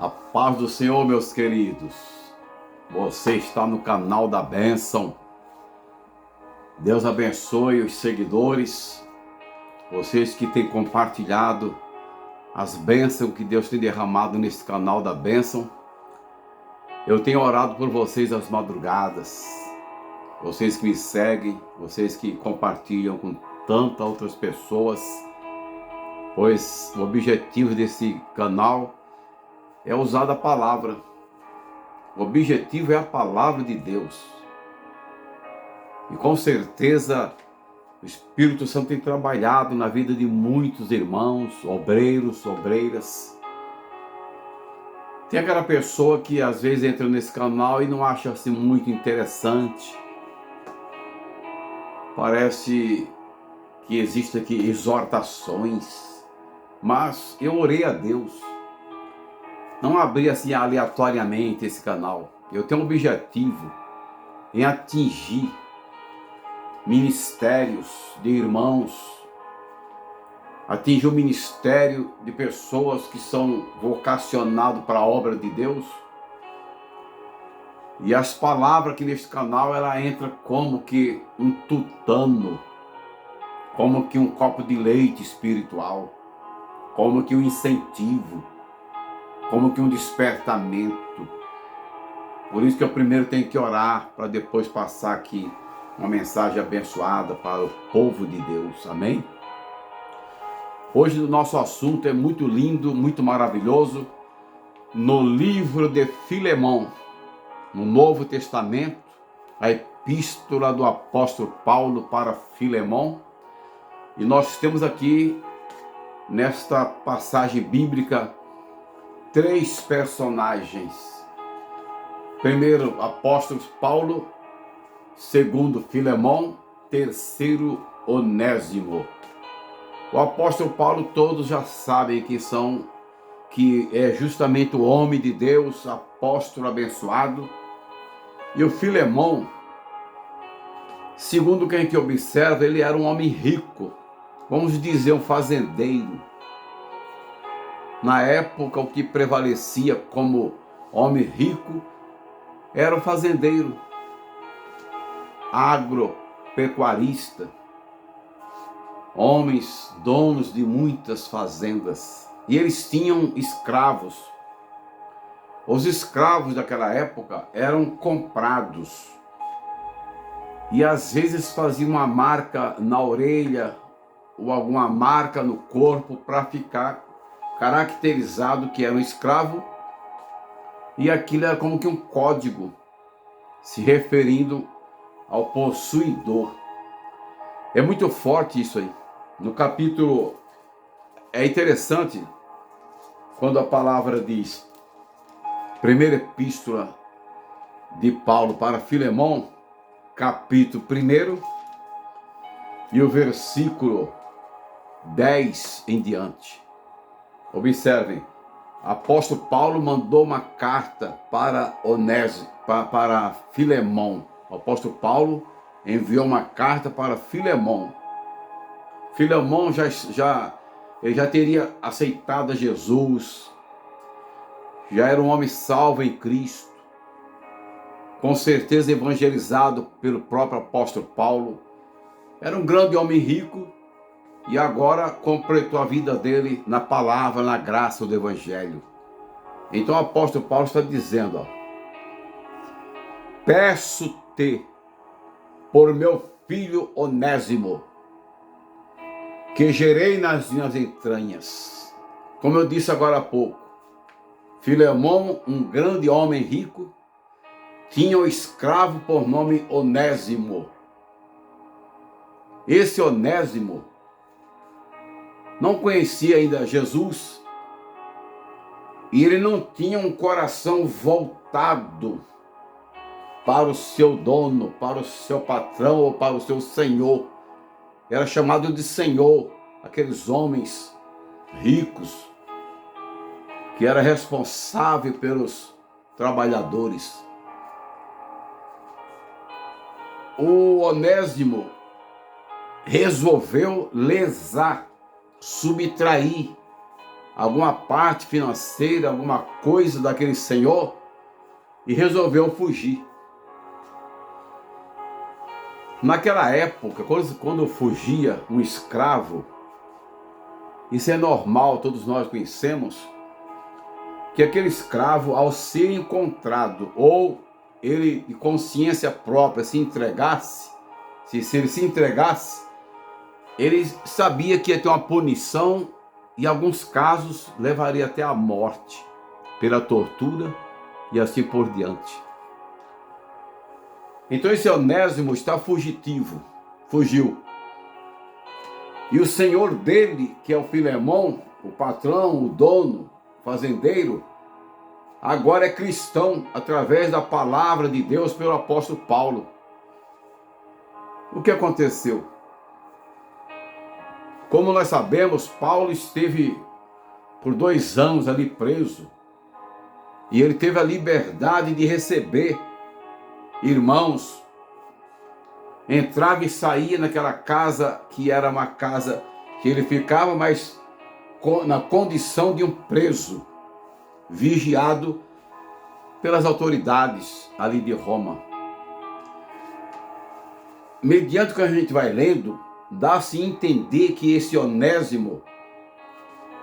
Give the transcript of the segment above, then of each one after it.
A paz do Senhor, meus queridos. Você está no canal da bênção. Deus abençoe os seguidores, vocês que têm compartilhado as bênçãos que Deus tem derramado nesse canal da bênção. Eu tenho orado por vocês às madrugadas, vocês que me seguem, vocês que compartilham com tantas outras pessoas, pois o objetivo desse canal é usar a palavra. O objetivo é a palavra de Deus. E com certeza o Espírito Santo tem trabalhado na vida de muitos irmãos, obreiros, obreiras. Tem aquela pessoa que às vezes entra nesse canal e não acha assim muito interessante. Parece que existem aqui exortações, mas eu orei a Deus. Não abri assim aleatoriamente esse canal. Eu tenho um objetivo em atingir ministérios de irmãos, atingir o ministério de pessoas que são vocacionados para a obra de Deus. E as palavras aqui neste canal, ela entra como que um tutano, como que um copo de leite espiritual, como que um incentivo, como que um despertamento. Por isso que eu primeiro tenho que orar, para depois passar aqui uma mensagem abençoada para o povo de Deus. Amém? Hoje o nosso assunto é muito lindo, muito maravilhoso. No livro de Filemão, no Novo Testamento, a epístola do apóstolo Paulo para Filemão. E nós temos aqui, nesta passagem bíblica, três personagens. Primeiro, apóstolo Paulo. Segundo, Filemão. Terceiro, Onésimo. O apóstolo Paulo, todos já sabem que é justamente o homem de Deus, apóstolo abençoado. E o Filemão, segundo quem que observa, ele era um homem rico, vamos dizer um fazendeiro. Na época, o que prevalecia como homem rico era o fazendeiro, agropecuarista, homens donos de muitas fazendas. E eles tinham escravos. Os escravos daquela época eram comprados. E às vezes faziam uma marca na orelha ou alguma marca no corpo para ficar caracterizado que era um escravo, e aquilo era como que um código se referindo ao possuidor. É muito forte isso aí. No capítulo, é interessante quando a palavra diz, primeira epístola de Paulo para Filemão, capítulo 1 e o versículo 10 em diante. Observem, apóstolo Paulo mandou uma carta para para Filemão. O apóstolo Paulo enviou uma carta para Filemão. Filemão ele já teria aceitado a Jesus, já era um homem salvo em Cristo, com certeza evangelizado pelo próprio apóstolo Paulo. Era um grande homem rico, e agora completou a vida dele na palavra, na graça do Evangelho. Então o apóstolo Paulo está dizendo, peço-te por meu filho Onésimo, que gerei nas minhas entranhas. Como eu disse agora há pouco, Filemão, um grande homem rico, tinha um escravo por nome Onésimo. Esse Onésimo não conhecia ainda Jesus, e ele não tinha um coração voltado para o seu dono, para o seu patrão ou para o seu senhor. Era chamado de senhor, aqueles homens ricos, que era responsável pelos trabalhadores. O Onésimo resolveu lesar, subtrair alguma parte financeira, alguma coisa daquele senhor e resolveu fugir. Naquela época, quando fugia um escravo, isso é normal, todos nós conhecemos, que aquele escravo, ao ser encontrado, ou ele de consciência própria se entregasse, se ele se entregasse, ele sabia que ia ter uma punição e em alguns casos levaria até a morte, pela tortura e assim por diante. Então esse Onésimo está fugitivo, fugiu. E o senhor dele, que é o Filemão, o patrão, o dono, o fazendeiro, agora é cristão através da palavra de Deus pelo apóstolo Paulo. O que aconteceu? Como nós sabemos, Paulo esteve por 2 anos ali preso. E ele teve a liberdade de receber irmãos. Entrava e saía naquela casa que era uma casa que ele ficava, mas na condição de um preso, vigiado pelas autoridades ali de Roma. Mediante o que a gente vai lendo, dá-se a entender que esse Onésimo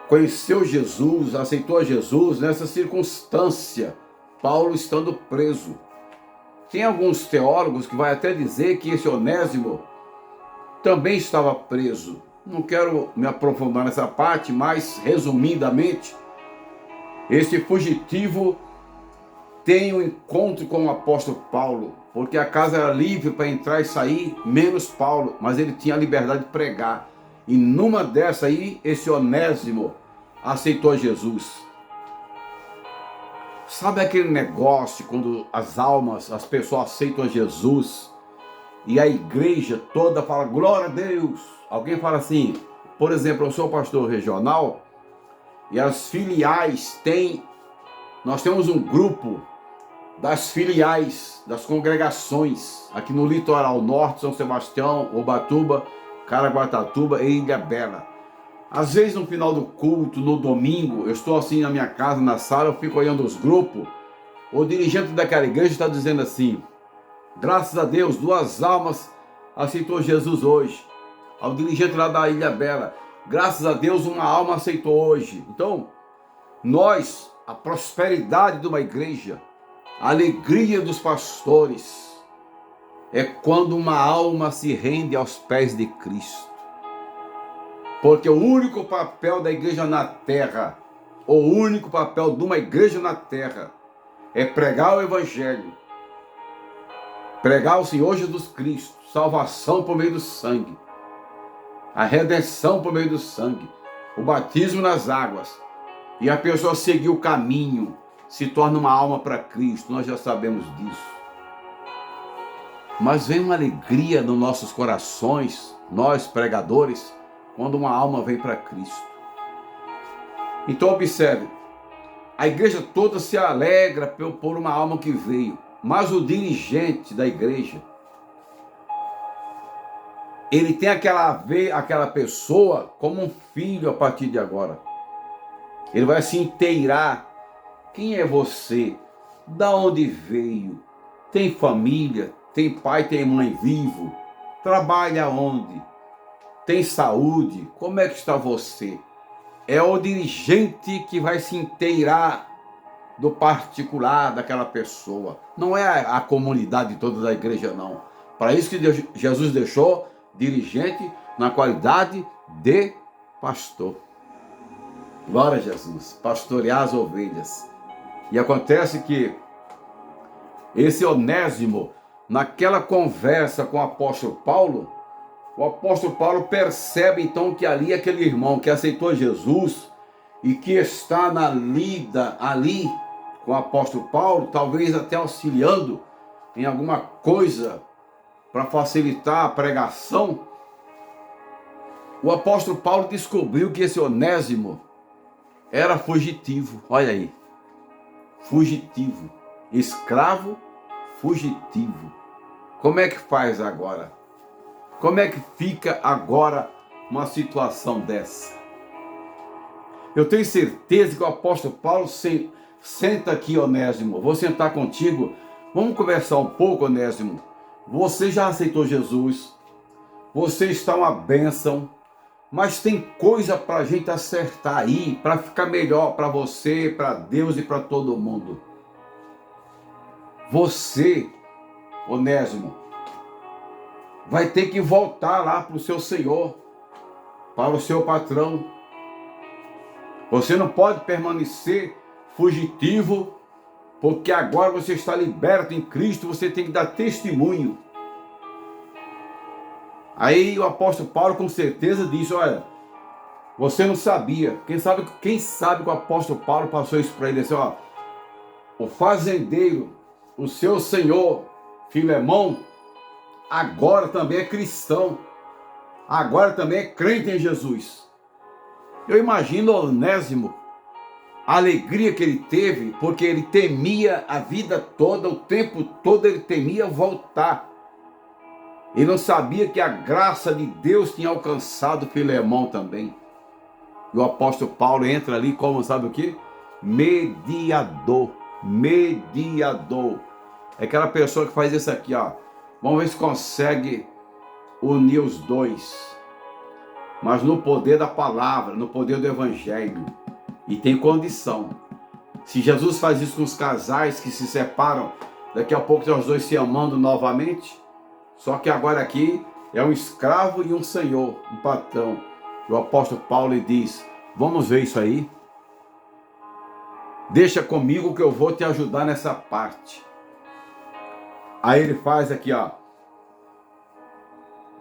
conheceu Jesus, aceitou a Jesus nessa circunstância, Paulo estando preso. Tem alguns teólogos que vai até dizer que esse Onésimo também estava preso. Não quero me aprofundar nessa parte, mas resumidamente, esse fugitivo tem um encontro com o apóstolo Paulo, porque a casa era livre para entrar e sair, menos Paulo, mas ele tinha a liberdade de pregar. E numa dessa aí, esse Onésimo aceitou Jesus. Sabe aquele negócio quando as pessoas aceitam Jesus e a igreja toda fala glória a Deus? Alguém fala assim, por exemplo, eu sou pastor regional e as filiais nós temos um grupo das filiais, das congregações, aqui no litoral norte, São Sebastião, Ubatuba, Caraguatatuba e Ilhabela. Às vezes no final do culto, no domingo, eu estou assim na minha casa, na sala, eu fico olhando os grupos, o dirigente daquela igreja está dizendo assim, graças a Deus, 2 almas aceitou Jesus hoje. Ao dirigente lá da Ilhabela, graças a Deus, 1 alma aceitou hoje. Então, a prosperidade de uma igreja, a alegria dos pastores, é quando uma alma se rende aos pés de Cristo. Porque o único papel da igreja na terra, o único papel de uma igreja na terra, é pregar o Evangelho, pregar o Senhor Jesus Cristo, salvação por meio do sangue, a redenção por meio do sangue, o batismo nas águas, e a pessoa seguir o caminho, se torna uma alma para Cristo, nós já sabemos disso. Mas vem uma alegria nos nossos corações, nós pregadores, quando uma alma vem para Cristo. Então observe, a igreja toda se alegra por uma alma que veio, mas o dirigente da igreja, ele tem aquela pessoa como um filho a partir de agora. Ele vai se inteirar. Quem é você? Da onde veio? Tem família? Tem pai, tem mãe vivo? Trabalha onde? Tem saúde? Como é que está você? É o dirigente que vai se inteirar do particular daquela pessoa. Não é a comunidade toda da igreja, não. Para isso que Jesus deixou dirigente na qualidade de pastor. Glória a Jesus. Pastorear as ovelhas. E acontece que esse Onésimo, naquela conversa com o apóstolo Paulo, o apóstolo Paulo percebe então que ali aquele irmão que aceitou Jesus e que está na lida ali com o apóstolo Paulo, talvez até auxiliando em alguma coisa para facilitar a pregação, o apóstolo Paulo descobriu que esse Onésimo era fugitivo. Olha aí, fugitivo, escravo fugitivo. Como é que faz agora? Como é que fica agora uma situação dessa? Eu tenho certeza que o apóstolo Paulo senta aqui, Onésimo. Vou sentar contigo. Vamos conversar um pouco, Onésimo. Você já aceitou Jesus. Você está uma bênção. Mas tem coisa para a gente acertar aí, para ficar melhor para você, para Deus e para todo mundo. Você, Onésimo, vai ter que voltar lá para o seu Senhor, para o seu patrão. Você não pode permanecer fugitivo, porque agora você está liberto em Cristo, você tem que dar testemunho. Aí o apóstolo Paulo com certeza disse, olha, você não sabia. Quem sabe que o apóstolo Paulo passou isso para ele assim, ó, o fazendeiro, o seu senhor, Filemão, agora também é cristão. Agora também é crente em Jesus. Eu imagino Onésimo, a alegria que ele teve, porque ele temia a vida toda, o tempo todo ele temia voltar. Ele não sabia que a graça de Deus tinha alcançado Filemão também. E o apóstolo Paulo entra ali como, sabe o quê? Mediador. Mediador. É aquela pessoa que faz isso aqui, ó. Vamos ver se consegue unir os dois. Mas no poder da palavra, no poder do evangelho. E tem condição. Se Jesus faz isso com os casais que se separam, daqui a pouco tem os dois se amando novamente. Só que agora aqui é um escravo e um senhor, um patrão. E o apóstolo Paulo diz, vamos ver isso aí? Deixa comigo que eu vou te ajudar nessa parte. Aí ele faz aqui, ó.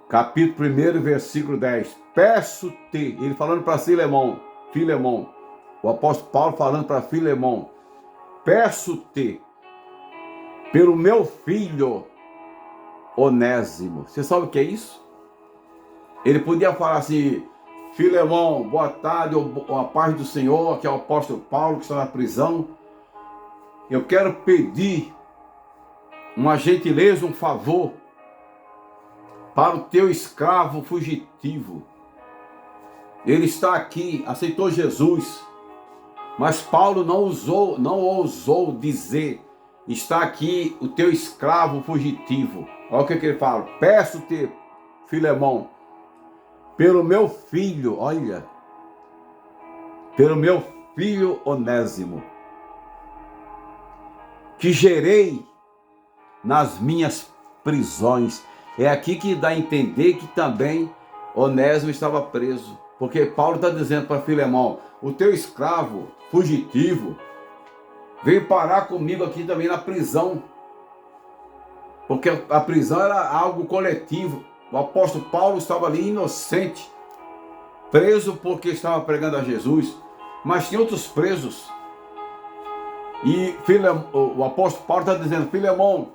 Capítulo 1, versículo 10. Peço-te, ele falando para Filemão, o apóstolo Paulo falando para Filemão, peço-te, pelo meu filho Onésimo. Você sabe o que é isso? Ele podia falar assim, Filemão, boa tarde, ou a paz do Senhor, que é o apóstolo Paulo, que está na prisão. Eu quero pedir uma gentileza, um favor, para o teu escravo fugitivo. Ele está aqui, aceitou Jesus, mas Paulo não ousou dizer, está aqui o teu escravo fugitivo. Olha o que ele fala, peço-te, Filemão, pelo meu filho, olha, pelo meu filho Onésimo, que gerei nas minhas prisões. É aqui que dá a entender que também Onésimo estava preso, porque Paulo está dizendo para Filemão, o teu escravo fugitivo veio parar comigo aqui também na prisão, porque a prisão era algo coletivo. O apóstolo Paulo estava ali inocente, preso porque estava pregando a Jesus, mas tinha outros presos. E o apóstolo Paulo está dizendo, Filemão,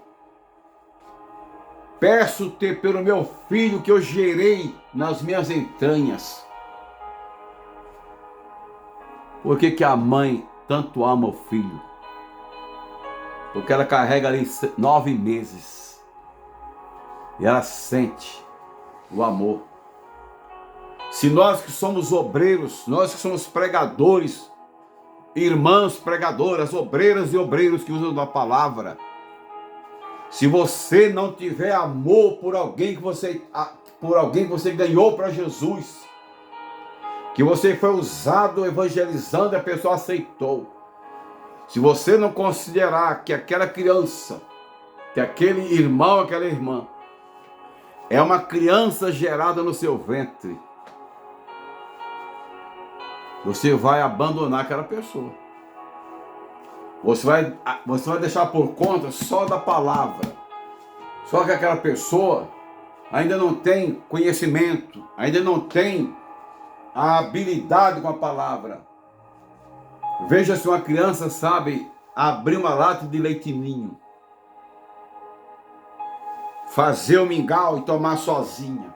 peço-te pelo meu filho que eu gerei nas minhas entranhas. Por que a mãe tanto ama o filho? Porque ela carrega ali 9 meses. E ela sente o amor. Se nós que somos obreiros, nós que somos pregadores, irmãs pregadoras, obreiras e obreiros que usam a palavra, se você não tiver amor por alguém que você ganhou para Jesus, que você foi usado evangelizando e a pessoa aceitou, se você não considerar que aquela criança, que aquele irmão, aquela irmã, é uma criança gerada no seu ventre, você vai abandonar aquela pessoa. Você vai deixar por conta só da palavra. Só que aquela pessoa ainda não tem conhecimento, ainda não tem a habilidade com a palavra. Veja se uma criança sabe abrir uma lata de leite ninho, fazer o mingau e tomar sozinha.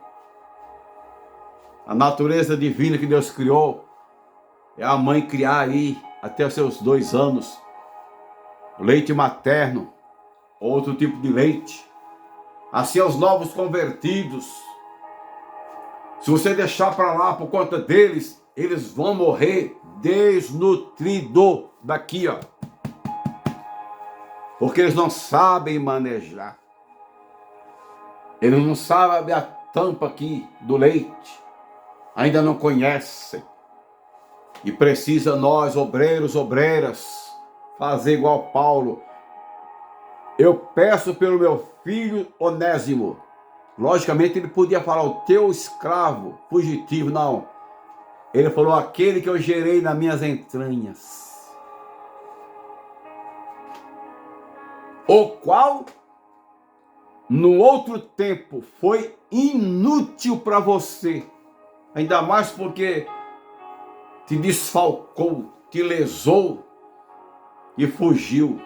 A natureza divina que Deus criou é a mãe criar aí até os seus 2 anos leite materno, outro tipo de leite. Assim aos novos convertidos, se você deixar para lá por conta deles, eles vão morrer desnutrido daqui, ó. Porque eles não sabem manejar. Eles não sabem a tampa aqui do leite. Ainda não conhecem. E precisa nós, obreiros, obreiras, fazer igual Paulo. Eu peço pelo meu filho Onésimo. Logicamente ele podia falar o teu escravo fugitivo. Não. Ele falou aquele que eu gerei nas minhas entranhas. O qual, no outro tempo, foi inútil para você. Ainda mais porque te desfalcou, te lesou e fugiu.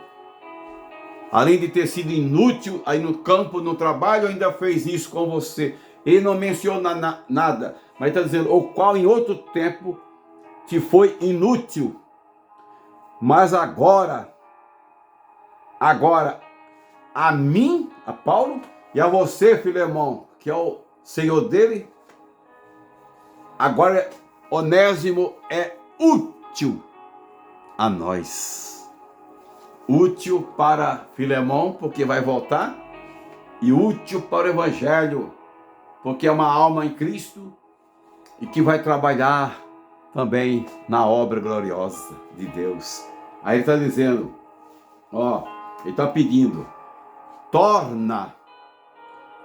Além de ter sido inútil aí no campo, no trabalho, ainda fez isso com você. Ele não menciona nada, mas está dizendo, o qual em outro tempo te foi inútil. Mas agora, a mim, a Paulo, e a você, Filemão, que é o senhor dele, agora Onésimo é útil a nós. Útil para Filemão, porque vai voltar, e útil para o Evangelho, porque é uma alma em Cristo e que vai trabalhar também na obra gloriosa de Deus. Aí ele está dizendo, ó, ele está pedindo, torna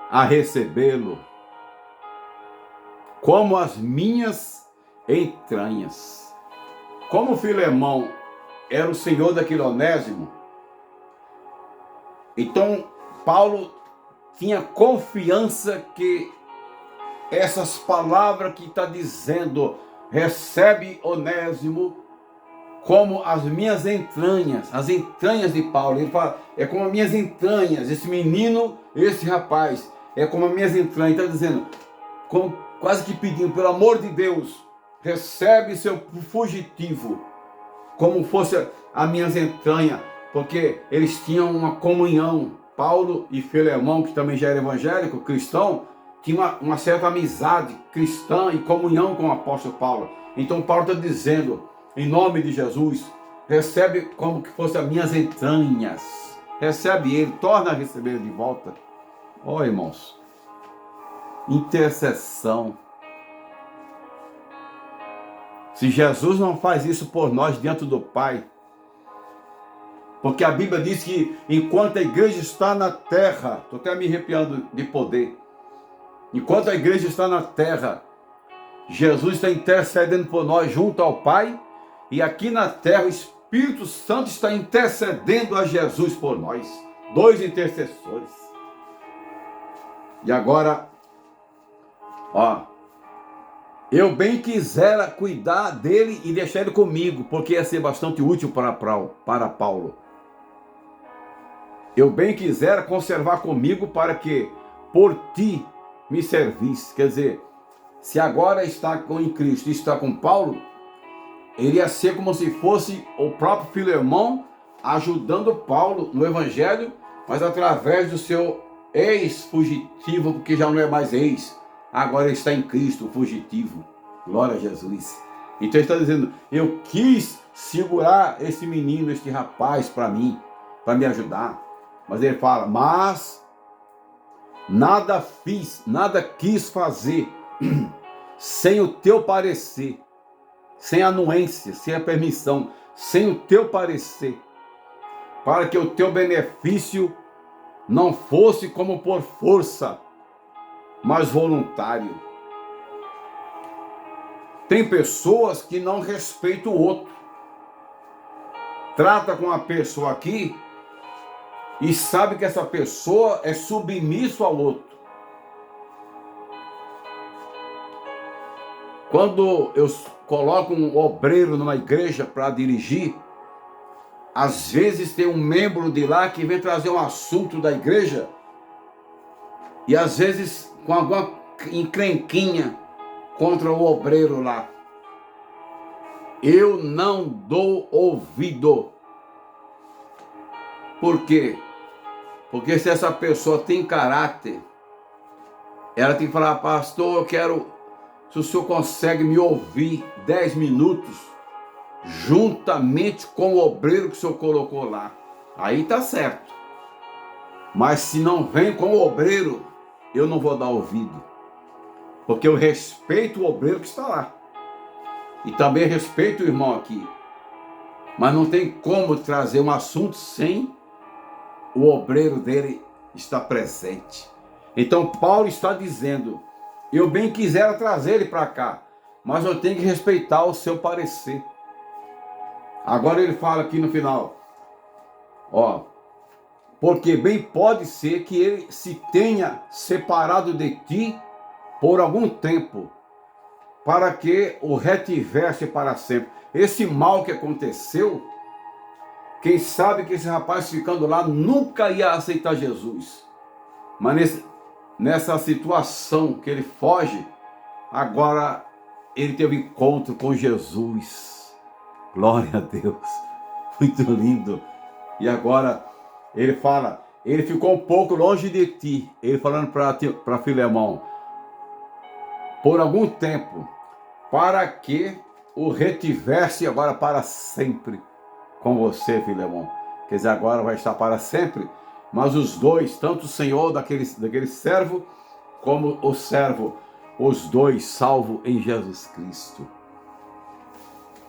a recebê-lo como as minhas entranhas. Como Filemão era o senhor daquele Onésimo, então Paulo tinha confiança que essas palavras que está dizendo, recebe Onésimo como as minhas entranhas, as entranhas de Paulo. Ele fala, é como as minhas entranhas, esse menino, esse rapaz, é como as minhas entranhas. Está dizendo, quase que pedindo, pelo amor de Deus, recebe seu fugitivo, como fosse as minhas entranhas, porque eles tinham uma comunhão. Paulo e Filemão, que também já era evangélico, cristão, tinha uma certa amizade cristã e comunhão com o apóstolo Paulo. Então Paulo está dizendo, em nome de Jesus, recebe como que fosse as minhas entranhas. Recebe ele, torna a receber ele de volta. Ó, irmãos, intercessão. Se Jesus não faz isso por nós diante do Pai, porque a Bíblia diz que enquanto a igreja está na terra, estou até me arrepiando de poder, enquanto a igreja está na terra, Jesus está intercedendo por nós junto ao Pai, e aqui na terra o Espírito Santo está intercedendo a Jesus por nós. Dois intercessores. E agora, ó, eu bem quisera cuidar dele e deixar ele comigo, porque ia ser bastante útil para Paulo. Eu bem quisera conservar comigo para que por ti me servisse. Quer dizer, se agora está em Cristo e está com Paulo, ele ia ser como se fosse o próprio Filemão ajudando Paulo no Evangelho, mas através do seu ex-fugitivo, porque já não é mais ex, agora ele está em Cristo, fugitivo. Glória a Jesus. Então ele está dizendo, eu quis segurar esse menino, este rapaz para mim, para me ajudar. Mas ele fala, mas nada fiz, nada quis fazer sem o teu parecer, sem anuência, sem a permissão, sem o teu parecer, para que o teu benefício não fosse como por força, mas voluntário. Tem pessoas que não respeitam o outro. Trata com a pessoa aqui e sabe que essa pessoa é submisso ao outro. Quando eu coloco um obreiro numa igreja para dirigir, às vezes tem um membro de lá que vem trazer um assunto da igreja e às vezes com alguma encrenquinha contra o obreiro lá. Eu não dou ouvido. Por quê? Porque se essa pessoa tem caráter, ela tem que falar, pastor, eu quero, se o senhor consegue me ouvir 10 minutos, juntamente com o obreiro que o Senhor colocou lá. Aí está certo. Mas se não vem com o obreiro, eu não vou dar ouvido. Porque eu respeito o obreiro que está lá. E também respeito o irmão aqui. Mas não tem como trazer um assunto sem o obreiro dele estar presente. Então Paulo está dizendo, eu bem quisera trazer ele para cá, mas eu tenho que respeitar o seu parecer. Agora ele fala aqui no final, ó, porque bem pode ser que ele se tenha separado de ti por algum tempo, para que o retivesse para sempre. Esse mal que aconteceu, quem sabe que esse rapaz ficando lá nunca ia aceitar Jesus. Mas nessa situação que ele foge, agora ele teve encontro com Jesus. Glória a Deus. Muito lindo. E agora ele fala, ele ficou um pouco longe de ti. Ele falando para Filemão, por algum tempo, para que o retivesse agora para sempre com você, Filemão. Quer dizer, agora vai estar para sempre. Mas os dois, tanto o Senhor daquele servo, como o servo, os dois salvos em Jesus Cristo.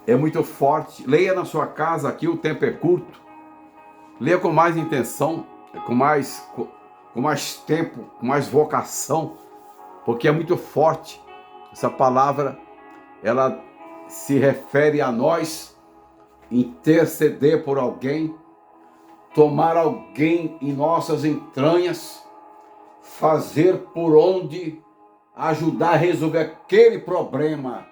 É muito forte. Leia na sua casa aqui, o tempo é curto. Leia com mais intenção, com mais tempo, com mais vocação, porque é muito forte. Essa palavra, ela se refere a nós interceder por alguém, tomar alguém em nossas entranhas, fazer por onde, ajudar a resolver aquele problema.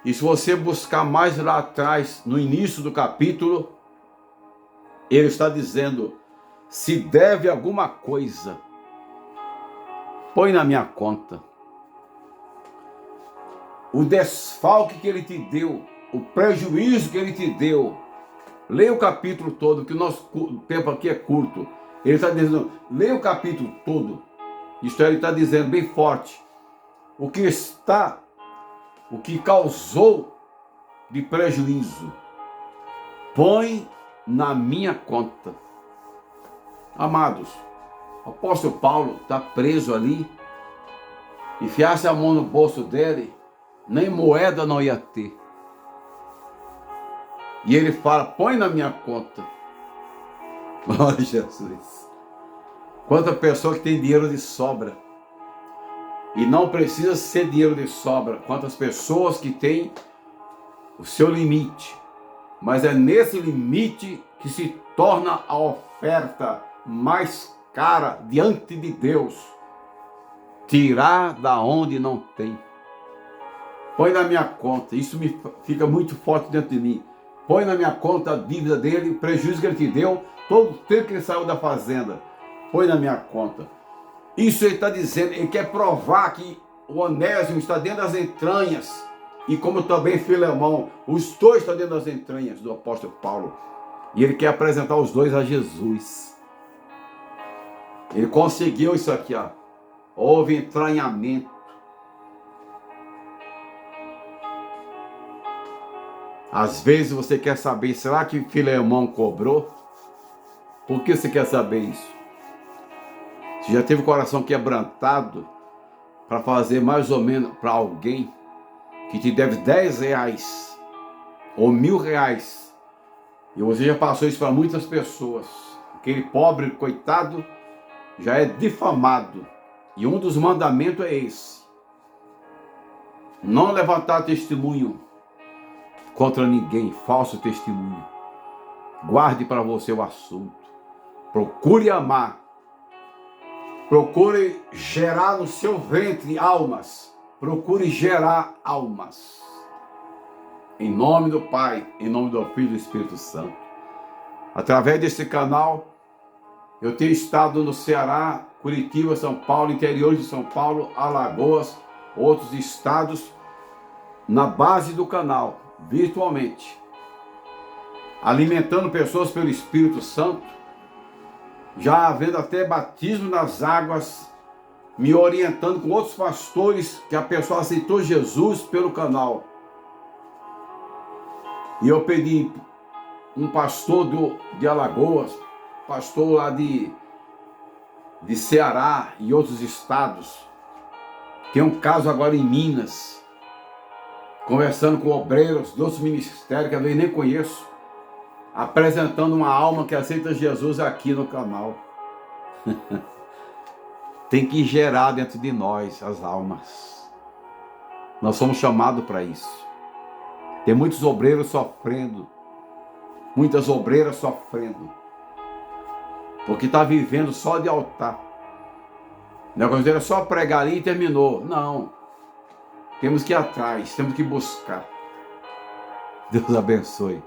E se você buscar mais lá atrás, no início do capítulo, ele está dizendo, se deve alguma coisa, põe na minha conta. O desfalque que ele te deu, o prejuízo que ele te deu. Leia o capítulo todo, que o nosso tempo aqui é curto. Ele está dizendo, leia o capítulo todo. Isto é, ele está dizendo bem forte. O que causou de prejuízo, põe na minha conta. Amados, o apóstolo Paulo está preso ali. Enfiasse a mão no bolso dele, nem moeda não ia ter. E ele fala, põe na minha conta. Glória a Jesus. Quanta pessoa que tem dinheiro de sobra. E não precisa ser dinheiro de sobra. Quantas pessoas que têm o seu limite. Mas é nesse limite que se torna a oferta mais cara diante de Deus. Tirar da onde não tem. Põe na minha conta. Isso me fica muito forte dentro de mim. Põe na minha conta a dívida dele, o prejuízo que ele te deu, todo o tempo que ele saiu da fazenda. Põe na minha conta. Isso ele está dizendo, ele quer provar que o Onésimo está dentro das entranhas, e como também Filemão, os dois estão dentro das entranhas do apóstolo Paulo. E ele quer apresentar os dois a Jesus. Ele conseguiu isso aqui, ó. Houve entranhamento. Às vezes você quer saber, será que Filemão cobrou? Por que você quer saber isso? Você já teve o coração quebrantado para fazer mais ou menos para alguém que te deve 10 reais ou 1.000 reais. E você já passou isso para muitas pessoas. Aquele pobre coitado já é difamado. E um dos mandamentos é esse. Não levantar testemunho contra ninguém, falso testemunho. Guarde para você o assunto. Procure amar. Procure gerar no seu ventre almas. Procure gerar almas. Em nome do Pai, em nome do Filho e do Espírito Santo. Através desse canal, eu tenho estado no Ceará, Curitiba, São Paulo, interior de São Paulo, Alagoas, outros estados, na base do canal, virtualmente, alimentando pessoas pelo Espírito Santo, já havendo até batismo nas águas, me orientando com outros pastores que a pessoa aceitou Jesus pelo canal. E eu pedi um pastor de Alagoas, pastor lá de Ceará e outros estados. Tem um caso agora em Minas, conversando com obreiros de outros ministérios que eu nem conheço, apresentando uma alma que aceita Jesus aqui no canal. Tem que gerar dentro de nós as almas. Nós somos chamados para isso. Tem muitos obreiros sofrendo, muitas obreiras sofrendo, porque está vivendo só de altar. O negócio dele é só pregar ali e terminou. Não. Temos que ir atrás, temos que buscar. Deus abençoe.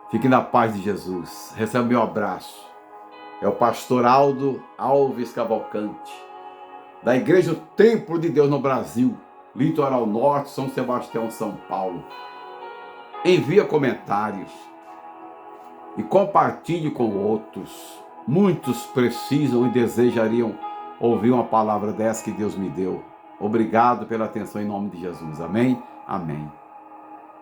Fique na paz de Jesus. Recebe meu abraço. É o pastor Aldo Alves Cavalcante, da Igreja Templo de Deus no Brasil, Litoral Norte, São Sebastião, São Paulo. Envia comentários e compartilhe com outros. Muitos precisam e desejariam ouvir uma palavra dessa que Deus me deu. Obrigado pela atenção em nome de Jesus. Amém? Amém.